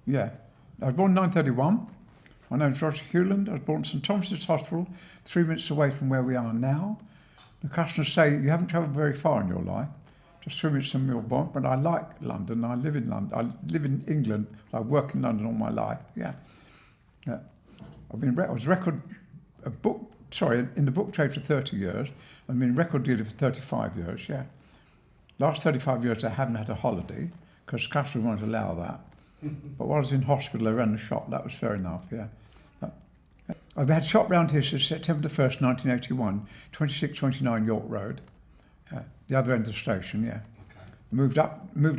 Yeah. I was born in 1931. My name's Roger Hewland. I was born at St Thomas's Hospital, 3 minutes away from where we are now. The customers say you haven't travelled very far in your life, just 3 minutes from your born, but I like London. I live in London. I live in England. I work in London all my life. Yeah. Yeah. I was in the book trade for 30 years. I've been record dealer for 35 years, yeah. Last 35 years I haven't had a holiday because customers won't allow that. But while I was in hospital, I ran the shop. That was fair enough, yeah. I've had a shop round here since September the 1st, 1981, 2629 York Road, the other end of the station, yeah. Okay. Moved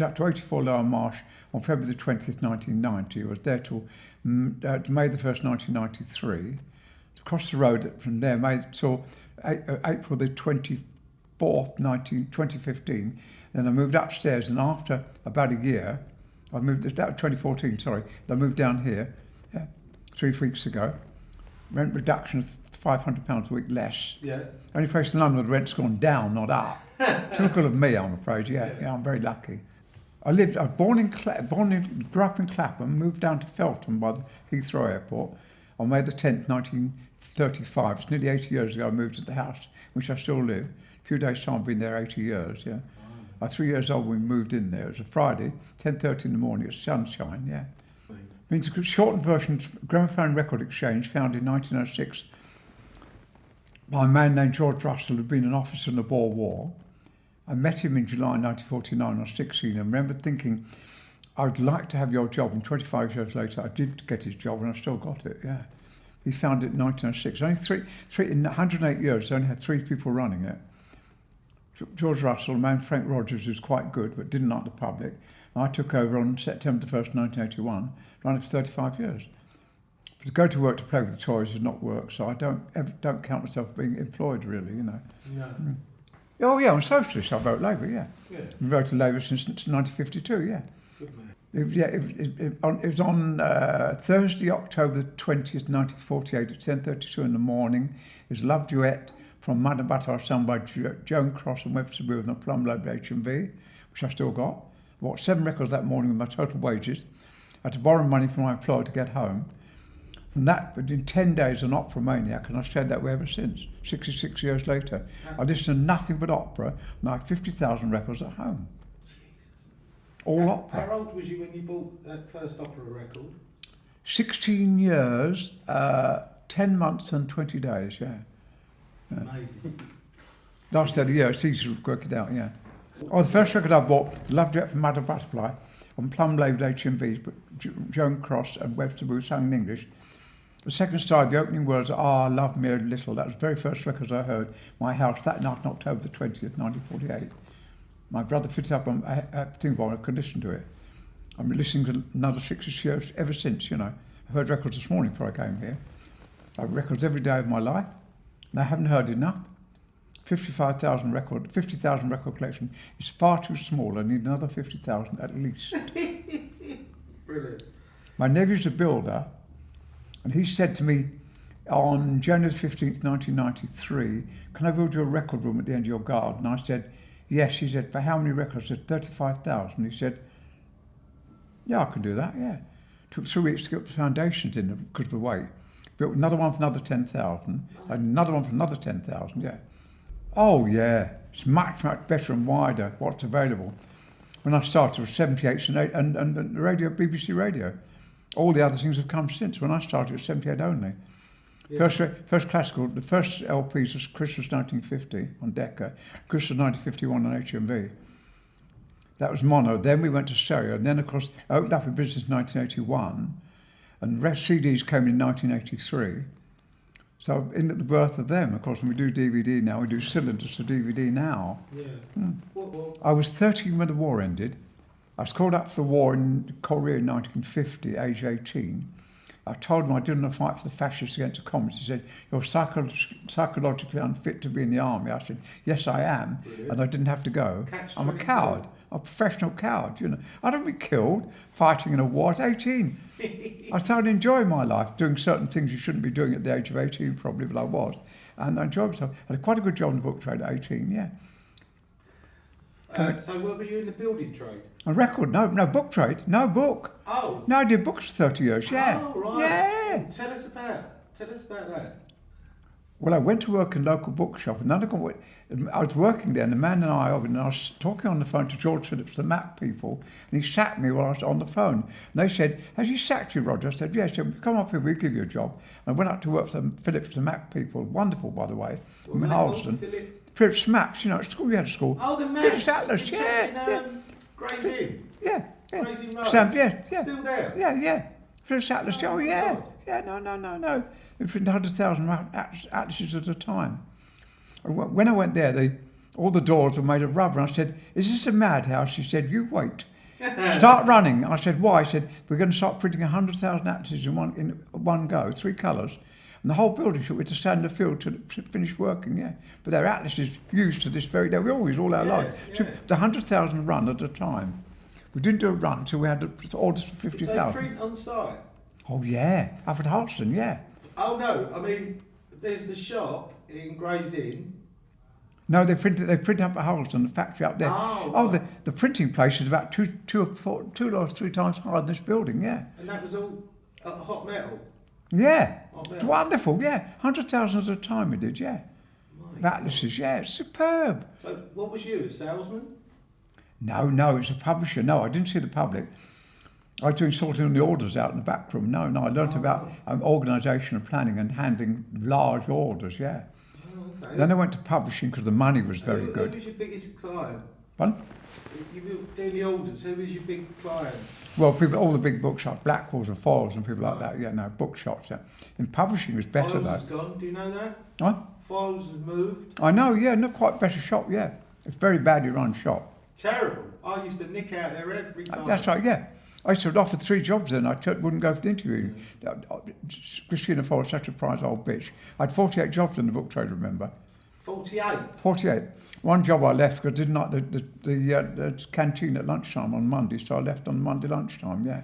up to 84 Lower Marsh on February the 20th, 1990. I was there till May the 1st, 1993. Across the road from there, May till April the 24th, 2015. Then I moved upstairs, and after about a year, that was 2014, sorry, I moved down here 3 weeks ago. Rent reduction of £500 a week less. Yeah. Only place in London where the rent's gone down, not up. Typical of me, I'm afraid. Yeah, I'm very lucky. I was grew up in Clapham, moved down to Feltham by the Heathrow Airport on May the 10th, 1935. It's nearly 80 years ago I moved to the house in which I still live. A few days' time I've been there 80 years, yeah. I was 3 years old when we moved in there. It was a Friday, 10:30 in the morning, it's sunshine, yeah. Means a shortened version of Gramophone Record Exchange, founded in 1906 by a man named George Russell, who'd been an officer in the Boer War. I met him in July 1949 when I was 16 and remember thinking, I would like to have your job. And 25 years later, I did get his job and I still got it, yeah. He founded it in 1906. Only in 108 years, they only had 3 people running it. George Russell, a man Frank Rogers, who's quite good but didn't like the public. And I took over on September the 1st, 1981, ran it for 35 years. But to go to work to play with the toys has not worked, so I don't count myself being employed really, you know. No. Mm. Oh yeah, I'm socialist. I vote Labour, yeah. I've voted Labour since 1952, yeah. Good man. It was on Thursday, October 20th, 1948 at 10:32 in the morning. It was Love Duet from Mud and Butter, sung by Joan Cross and Webster Booth and a Plum Lobe HMV, which I still got. I bought 7 records that morning with my total wages. I had to borrow money from my employer to get home. From that, within 10 days, an opera maniac, and I've stayed that way ever since, 66 years later. I listened to nothing but opera, and I have 50,000 records at home. Jesus. All opera. How old was you when you bought that first opera record? 16 years, 10 months and 20 days, yeah. Amazing. Last of the year, it's easy to work it out, yeah. Oh, the first record I bought, Love Duet from Mother Butterfly, on plum-labelled HMVs, but Joan Cross and Webster Booth sung in English. The second side, the opening words are, love me a little. That was the very first record I heard. My house, that night on October the 20th, 1948. My brother fitted up a thing on a condition to it. I've been listening to another 60 years ever since, you know. I've heard records this morning before I came here. I have records every day of my life, and I haven't heard enough. 50,000 record collection is far too small. I need another 50,000 at least. Brilliant. My nephew's a builder, and he said to me on January 15th, 1993, can I build you a record room at the end of your garden? I said, yes. He said, for how many records? I said, 35,000. He said, yeah, I can do that, yeah. Took 3 weeks to get the foundations in because of the weight. Built another one for another 10,000, another one for another 10,000, yeah. Oh yeah, it's much, much better and wider what's available. When I started, it was 78 and radio, BBC Radio. All the other things have come since. When I started, it was 78 only. Yeah. First classical, the first LPs was Christmas 1950 on Decca, Christmas 1951 on HMV. That was mono. Then we went to stereo, and then of course opened up in business in 1981, and the rest CDs came in 1983. So in at the birth of them, of course, when we do DVD now, we do cylinders to DVD now. Yeah. I was 13 when the war ended. I was called up for the war in Korea in 1950, age 18. I told him I didn't want to fight for the fascists against the communists. He said, you're psychologically unfit to be in the army. I said, yes, I am. Brilliant. And I didn't have to go. I'm a coward. I'm a professional coward, you know. I don't be killed fighting in a war at 18. I started enjoying my life, doing certain things you shouldn't be doing at the age of 18 probably, but I was. And I enjoyed myself. I had quite a good job in the book trade at 18, yeah. So where were you in the building trade? A record, no book trade, no book. Oh. No, I did books for 30 years, yeah. Oh, right. Yeah. Tell us about that. Well, I went to work in a local bookshop, and I was working there, and the man and I was talking on the phone to George Phillips, the map people, and he sacked me while I was on the phone. And they said, "Has he sacked you, Roger?" I said, "Yes." He said, "Come up here, we'll give you a job." And I went up to work for Phillips, the map people, wonderful, by the way, in Harlesden. Phillips Maps, you know, at school, we had a school. Oh, the maps. Phillips Atlas, yeah. Gray's Inn. Yeah. Gray's Inn Road. Sam, yeah. Still there? Yeah. Phillips Atlas, Oh, yeah. God. Yeah, no. It was 100,000 atlases at a time. When I went there, all the doors were made of rubber. And I said, "Is this a madhouse?" She said, "You wait. Start running." I said, "Why?" I said, "We're going to start printing 100,000 atlases in one go, 3 colours." And the whole building should be to stand in the field to finish working, yeah. But their atlases used to this very day. We always, all our life. So the 100,000 run at a time. We didn't do a run until we had orders for 50,000. Did they print on site? Oh, yeah. Up at Harlesden, yeah. Oh, no. I mean, there's the shop in Gray's Inn. No, they print up at Hewland, the factory up there. Oh, right. The printing place is about two or three times higher than this building, yeah. And that was all hot metal? Yeah. Hot It's metal. wonderful, yeah. 100,000 at a time we did, yeah. My Atlases, yeah, it's superb. So what was you, a salesman? No, it's a publisher. No, I didn't see the public. I was doing sorting the orders out in the back room. No, I learnt about organisation and planning and handling large orders, yeah. Oh, okay. Then I went to publishing because the money was very good. Who was your biggest client? Pardon? You were doing the orders. Who was your big clients? Well, all the big bookshops, Blackwell's and Foyles and people like that. Yeah, no, bookshops. Yeah. In publishing was better Foyles though. has gone. Do you know that? Huh? Foyles has moved. I know, yeah, not quite better shop, yeah. It's a very badly run shop. Terrible. I used to nick out there every time. That's right, yeah. I used to offer 3 jobs then. I wouldn't go for the interview. Christina Foyles, such a prize old bitch. I had 48 jobs in the book trade, remember? 48. 48. One job I left because I didn't like the canteen at lunchtime on Monday, so I left on Monday lunchtime, yeah.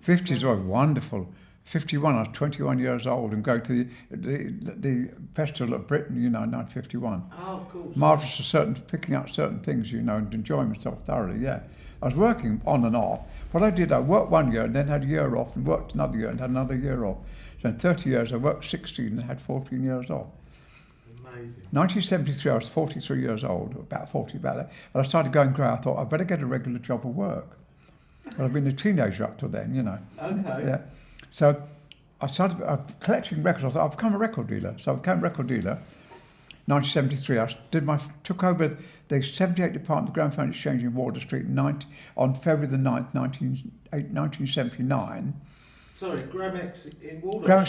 50s were wonderful. 51, I was 21 years old and going to the Festival of Britain, you know, in 1951. Oh, of course. Marvellous for picking up certain things, you know, and enjoying myself thoroughly, yeah. I was working on and off. What I did, I worked 1 year and then had a year off and worked another year and had another year off. So in 30 years, I worked 16 and had 14 years off. Amazing. 1973, I was 43 years old, about 40 about that, and I started going grey. I thought, I'd better get a regular job of work. But I've been a teenager up till then, you know. Okay. Yeah. So I started collecting records. I thought, I'll become a record dealer. So I became a record dealer. 1973, I took over the 78 department of Gramophone Exchange in Wardour Street on February the 9th, 1979. Sorry, Gramex in Wardour.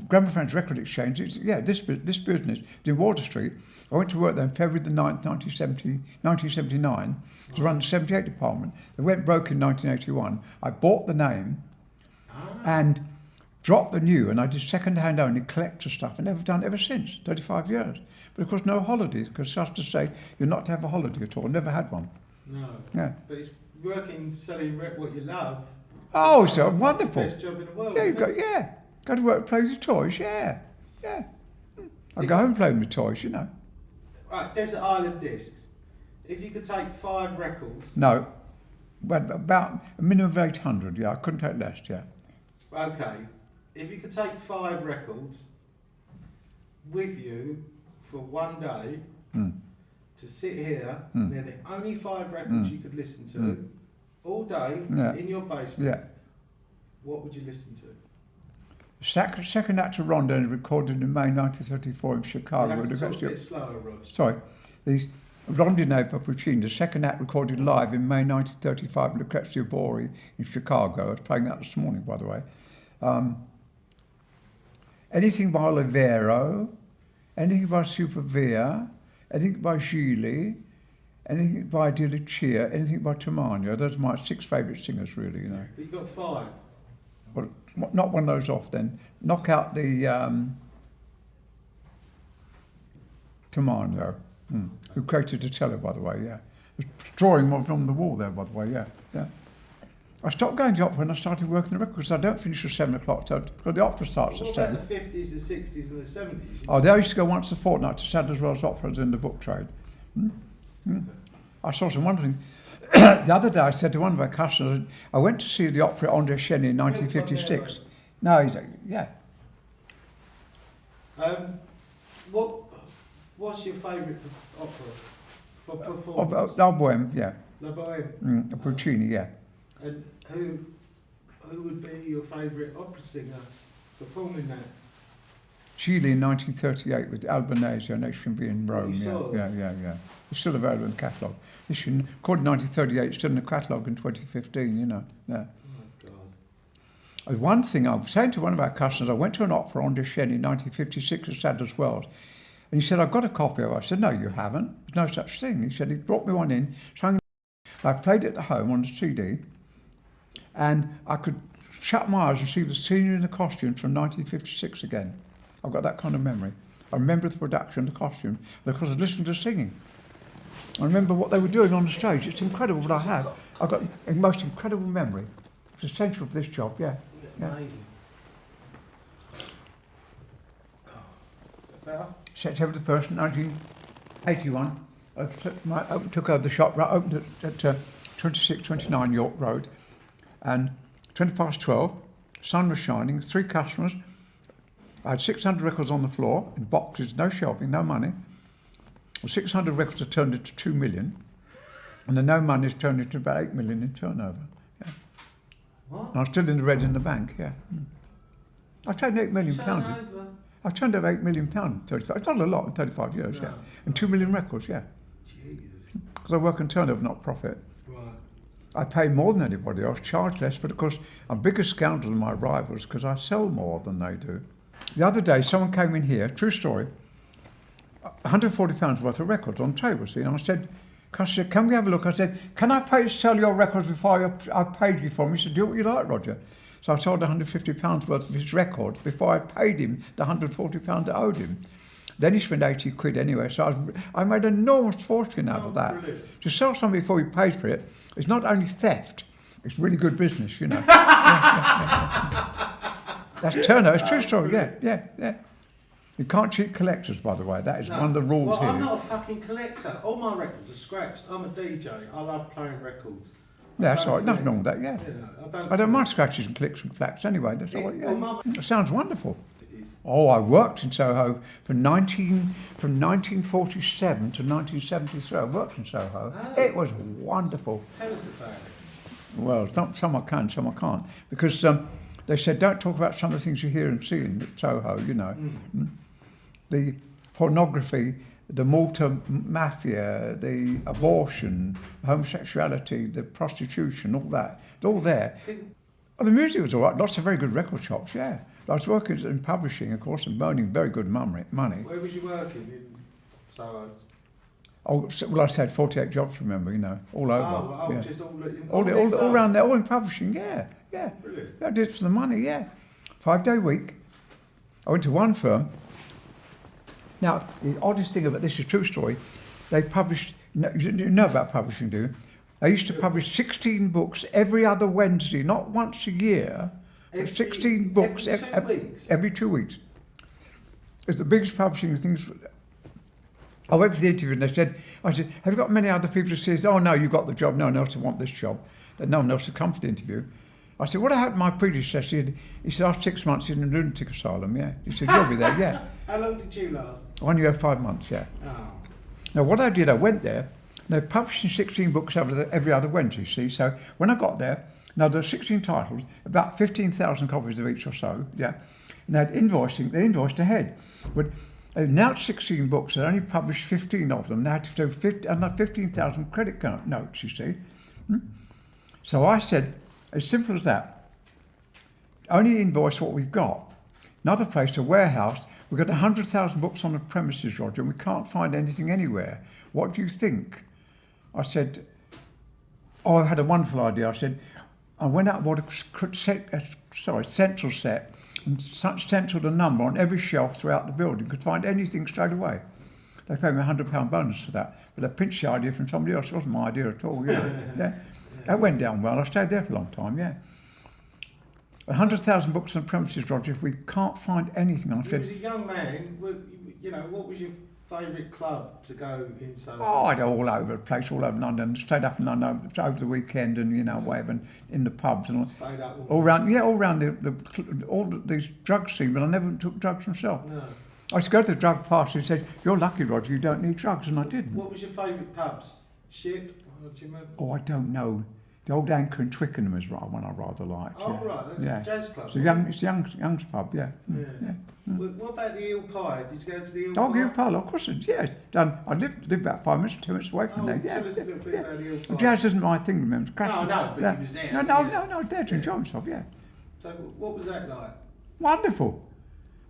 Gramophone's Record Exchange. This business is in Wardour Street. I went to work there on February the 9th, 1979 to run the 78 department. They went broke in 1981. I bought the name and dropped the new, and I did second-hand only collector stuff, and never done it ever since, 35 years. But of course, no holidays, because just to say you're not to have a holiday at all. Never had one. No. Yeah. But it's working, selling what you love. Oh, so wonderful. Best job in the world. Yeah, you isn't it? go to work and play with your toys, yeah. I go home and play with my toys, you know. Right, Desert Island Discs. If you could take 5 records. No, but about a minimum of 800, yeah, I couldn't take less, yeah. Okay. If you could take 5 records with you for one day to sit here, and they're the only 5 records you could listen to all day in your basement, what would you listen to? Second act of Rondo recorded in May 1934 in Chicago. You'll have to talk a bit slower, Rog. Sorry, the Rondine per Puccini, the second act recorded live in May 1935 in Lucrezia Borri in Chicago. I was playing that this morning, by the way. Anything by Olivero, anything by Supervia, anything by Gigli, anything by Di Lucia, anything by Tamagno. Those are my 6 favourite singers, really, you know. But you've got 5. Well, knock one of those off then. Knock out the Tamagno, who created the cello, by the way, yeah. There's a drawing of on the wall there, by the way, yeah. I stopped going to the opera when I started working the records. I don't finish at 7 o'clock, so the opera starts What at about 7. the 50s, the 60s and the 70s? Oh, they used to go once a fortnight to Sadler's Wells Operas in the book trade. I saw some wondering. The other day I said to one of our customers, I went to see the opera at André Chenier in 1956. No, he's like, yeah. What's your favourite opera for performance? La Bohème, yeah. La Bohème. Puccini, yeah. And who would be your favourite opera singer performing that? Chile in 1938 with Albanese and HMV in Rome. Yeah. It's still available in the catalogue. According to 1938, it's still in the catalogue in 2015, you know. Yeah. Oh, God. One thing I was saying to one of our customers, I went to an opera on Chenier in 1956 at Sadler's Wells, and he said, I've got a copy of it. I said, no, you haven't. There's no such thing. He said, he brought me one in, I played it at home on the CD, and I could shut my eyes and see the scenery and the costumes from 1956 again. I've got that kind of memory. I remember the production, the costume, because I listened to singing. I remember what they were doing on the stage. It's incredible what I have. I've got a most incredible memory. It's essential for this job, yeah. Amazing. Better? September the 1st, 1981, I took over the shop, opened at 2629 York Road, and 12:20, sun was shining, 3 customers. I had 600 records on the floor in boxes, no shelving, no money. 600 records have turned into 2 million, and the no money has turned into about 8 million in turnover. Yeah. What? And I'm still in the red in the bank, yeah. I've turned £8 million. I've turned over £8 million in 35. It's not a lot in 35 years, yeah. And 2 million records, yeah. Jesus. Because I work on turnover, not profit. Right. I pay more than anybody else, charge less, but of course I'm a bigger scoundrel than my rivals because I sell more than they do. The other day, someone came in here, true story, £140 worth of records on table, see, and I said, can we have a look? I said, can I pay to sell your records before I paid you for them? He said, do what you like, Roger. So I sold £150 worth of his records before I paid him the £140 I owed him. Then he spent 80 quid anyway, so I made an enormous fortune out of that. Brilliant. To sell something before you paid for it is not only theft, it's really good business, you know. That's turnover, it's true story, yeah. You can't cheat collectors, by the way. That is one of the rules here. I'm not a fucking collector. All my records are scratched. I'm a DJ. I love playing records. Yeah, that's all right. Nothing wrong with that, yeah. You know, I don't mind scratches and clicks and flats anyway. That's all right, yeah. It sounds wonderful. It is. Oh, I worked in Soho from 1947 to 1973. I worked in Soho. Oh. It was wonderful. Tell us about it. Well, some I can, some I can't. Because they said, don't talk about some of the things you hear and see in Soho, you know. The pornography, the Malta mafia, the abortion, homosexuality, the prostitution, all that. It's all there. Well, the music was all right. Lots of very good record shops, yeah. I was working in publishing, of course, and earning very good money. Where was you working in Soho? Oh, well, I said 48 jobs, remember, you know, all over. Yeah. Just all around there, all in publishing, yeah. Brilliant. I did it for the money, yeah. 5-day week. I went to one firm. Now, the oddest thing about this is a true story. They published, you know about publishing, do you? They used to publish 16 books every other Wednesday, not once a year, but 16 books every 2 weeks. It's the biggest publishing things. I went for the interview and I said, have you got many other people who says, oh no, you got the job, no one else will want this job. That no one else will come for the interview. I said, what happened to my predecessor? He said, after 6 months in a lunatic asylum, yeah. He said, you'll be there, yeah. How long did you last? 1 year, 5 months, yeah. Oh. Now, what I did, I went there. They're publishing 16 books every other Wednesday, see. So when I got there, now there are 16 titles, about 15,000 copies of each or so, yeah. And they had invoicing, they invoiced ahead. But they announced 16 books, they only published 15 of them. They had to do 15,000 credit card notes, you see. So I said, as simple as that, only invoice what we've got. Another place, a warehouse, we've got 100,000 books on the premises, Roger, and we can't find anything anywhere. What do you think? I said, I had a wonderful idea. I said, I went out and bought a central set, and central the number on every shelf throughout the building, could find anything straight away. They paid me £100 bonus for that, but they pinched the idea from somebody else. It wasn't my idea at all, you know. Yeah. That went down well. I stayed there for a long time, yeah. 100,000 books on the premises, Roger, if we can't find anything. I said, you was a young man, you know, what was your favourite club to go in Soho? Oh, I'd all over the place, all over London. Stayed up in London over the weekend, and whatever, and in the pubs and Stayed up all round. Yeah, all round these drug scene. But I never took drugs myself. No. I used to go to the drug party and said, "You're lucky, Roger. You don't need drugs," and I didn't. What was your favourite pubs? Ship? What do you remember? Oh, I don't know. The old Anchor in Twickenham is one I rather liked. Oh, yeah. right, that's Yeah. a jazz club. It's a Young's pub, yeah. Yeah. What about the Eel Pie? Did you go to the Eel Pie? Oh, Eel Pie, of course, yeah. I lived about 5 minutes, 2 minutes away from there. Yeah, tell us a little bit about the Eel Pie. Jazz isn't my thing, remember? Crashing. No, but yeah. he was there. No, there to enjoy himself, yeah. So what was that like? Wonderful.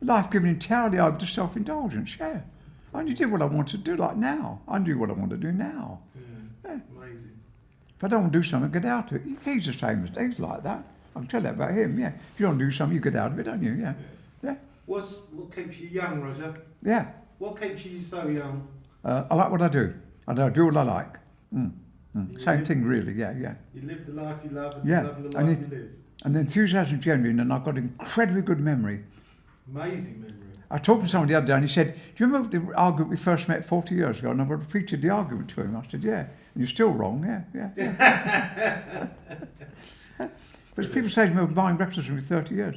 Life given entirely over to self-indulgence, yeah. I only did what I wanted to do, like now. I do what I want to do now. Yeah. Amazing. If I don't want to do something, get out of it. He's the same as he's like that. I can tell that about him, yeah. If you don't do something, you get out of it, don't you? Yeah. Yeah. What keeps you young, Roger? Yeah. What keeps you so young? I like what I do. I do what I like. Same thing, really, yeah. You live the life you love and Yeah. you love the life you live. And the enthusiasm genuine, and I've got incredibly good memory. Amazing memory. I talked to someone the other day and he said, "Do you remember the argument we first met 40 years ago?" And I repeated the argument to him. I said, "Yeah." And you're still wrong, yeah. But people say to me, "I've been buying breakfast from me 30 years."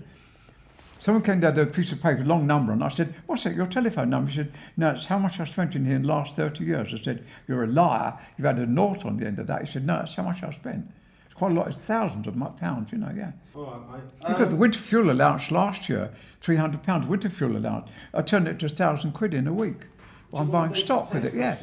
Someone came down with a piece of paper, long number, and I said, "What's that, your telephone number?" He said, "No, it's how much I spent in here in the last 30 years. I said, "You're a liar. You've had a naught on the end of that." He said, "No, that's how much I spent." It's quite a lot. It's thousands of pounds, yeah. All right, mate. You've got the winter fuel allowance last year, £300 winter fuel allowance. I turned it to £1,000 in a week. Well, I'm buying stock with it, yeah.